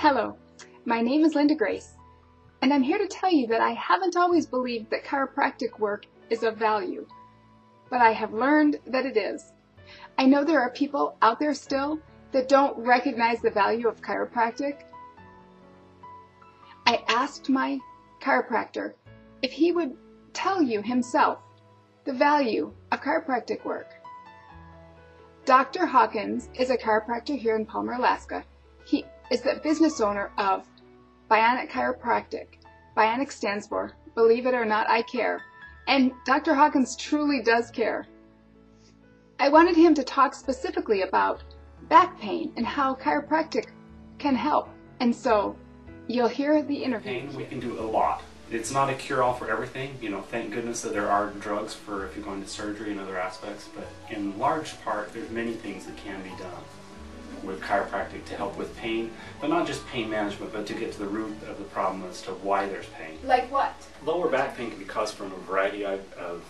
Hello, my name is Linda Grace, and I'm here to tell you that I haven't always believed that chiropractic work is of value, but I have learned that it is. I know there are people out there still that don't recognize the value of chiropractic. I asked my chiropractor if he would tell you himself the value of chiropractic work. Dr. Hawkins is a chiropractor here in Palmer, Alaska. He is the business owner of Bionic Chiropractic. Bionic stands for Believe It or Not, I Care. And Dr. Hawkins truly does care. I wanted him to talk specifically about back pain and how chiropractic can help. And so you'll hear the interview. Pain, we can do a lot. It's not a cure-all for everything. Thank goodness that there are drugs for if you're going to surgery and other aspects, but in large part, there's many things that can be done with chiropractic to help with pain, but not just pain management, but to get to the root of the problem as to why there's pain. Like what? Lower back pain can be caused from a variety of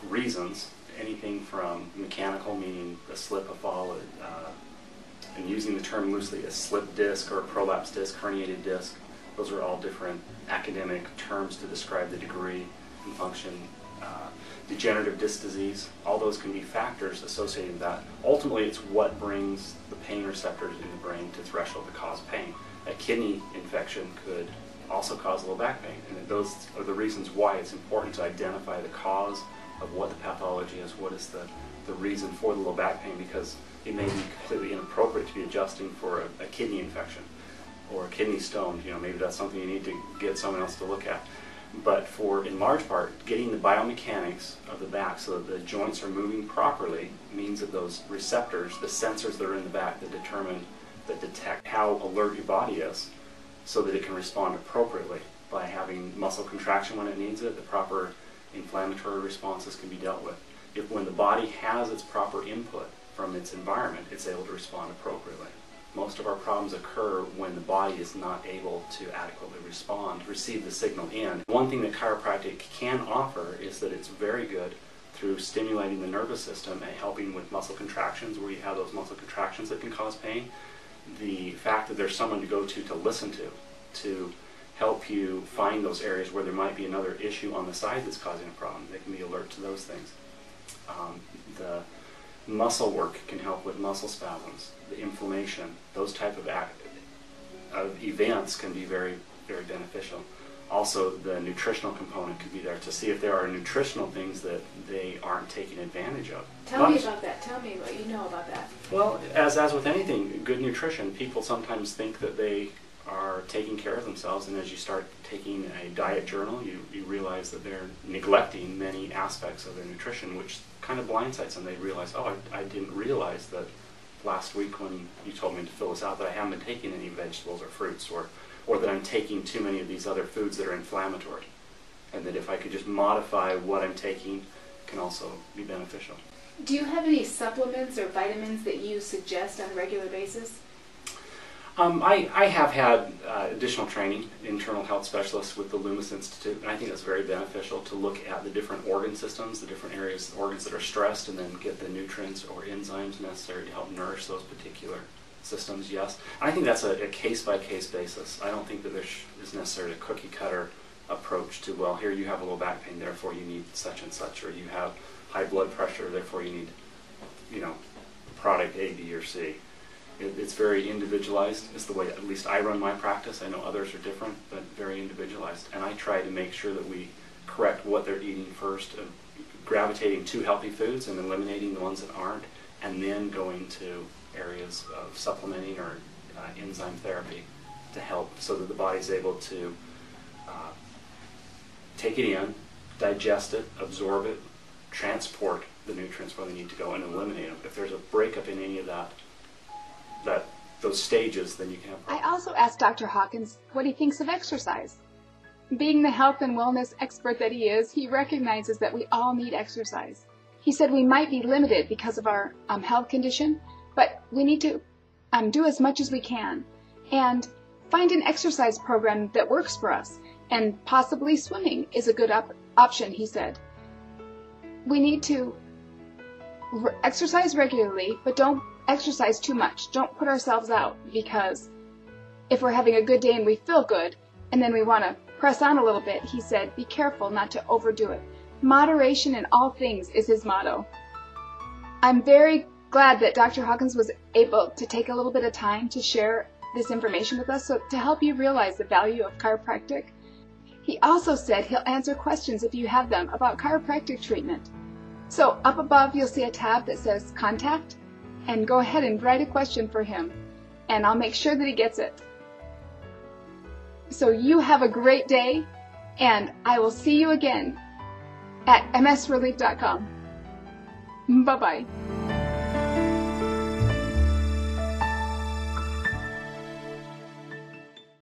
reasons. Anything from mechanical, meaning a slip, a fall, and using the term loosely, a slip disc or a prolapse disc, herniated disc. Those are all different academic terms to describe the degree and function. Degenerative disc disease, all those can be factors associated with that. Ultimately, it's what brings the pain receptors in the brain to threshold to cause pain. A kidney infection could also cause low back pain, and those are the reasons why it's important to identify the cause of what the pathology is, what is the reason for the low back pain, because it may be completely inappropriate to be adjusting for a kidney infection or a kidney stone. Maybe that's something you need to get someone else to look at. But in large part, getting the biomechanics of the back so that the joints are moving properly means that those receptors, the sensors that are in the back that detect how alert your body is so that it can respond appropriately by having muscle contraction when it needs it, the proper inflammatory responses can be dealt with. When the body has its proper input from its environment, it's able to respond appropriately. Most of our problems occur when the body is not able to adequately receive the signal in. One thing that chiropractic can offer is that it's very good through stimulating the nervous system and helping with muscle contractions where you have those muscle contractions that can cause pain. The fact that there's someone to go to listen to help you find those areas where there might be another issue on the side that's causing a problem. They can be alert to those things. The muscle work can help with muscle spasms, the inflammation, those type of events can be very, very beneficial. Also, the nutritional component could be there to see if there are nutritional things that they aren't taking advantage of. Tell me about that. Tell me what you know about that. Well, as with anything, good nutrition, people sometimes think that they are taking care of themselves, and as you start taking a diet journal, you realize that they're neglecting many aspects of their nutrition, which kind of blindsides them. They realize, oh, I didn't realize that last week when you told me to fill this out that I haven't been taking any vegetables or fruits, or that I'm taking too many of these other foods that are inflammatory, and that if I could just modify what I'm taking can also be beneficial. Do you have any supplements or vitamins that you suggest on a regular basis? I have had additional training, internal health specialist with the Loomis Institute, and I think that's very beneficial to look at the different organ systems, the different organs that are stressed, and then get the nutrients or enzymes necessary to help nourish those particular systems, yes. And I think that's a case-by-case basis. I don't think that there is necessarily a cookie-cutter approach to, well, here you have a low back pain, therefore you need such and such, or you have high blood pressure, therefore you need, product A, B, or C. It's very individualized. It's the way at least I run my practice. I know others are different, but very individualized. And I try to make sure that we correct what they're eating first, gravitating to healthy foods and eliminating the ones that aren't, and then going to areas of supplementing or enzyme therapy to help so that the body's able to take it in, digest it, absorb it, transport the nutrients where they need to go, and eliminate them. If there's a breakup in any of those stages, then you can have problems. I also asked Dr. Hawkins what he thinks of exercise. Being the health and wellness expert that he is, he recognizes that we all need exercise. He said we might be limited because of our health condition, but we need to do as much as we can and find an exercise program that works for us, and possibly swimming is a good option, he said. We need to exercise regularly, but don't exercise too much. Don't put ourselves out, because if we're having a good day and we feel good, and then we want to press on a little bit, he said, be careful not to overdo it. Moderation in all things is his motto. I'm very glad that Dr. Hawkins was able to take a little bit of time to share this information with us, so to help you realize the value of chiropractic. He also said he'll answer questions if you have them about chiropractic treatment. So up above you'll see a tab that says Contact, and go ahead and write a question for him, and I'll make sure that he gets it. So you have a great day, and I will see you again at msrelief.com. Bye-bye.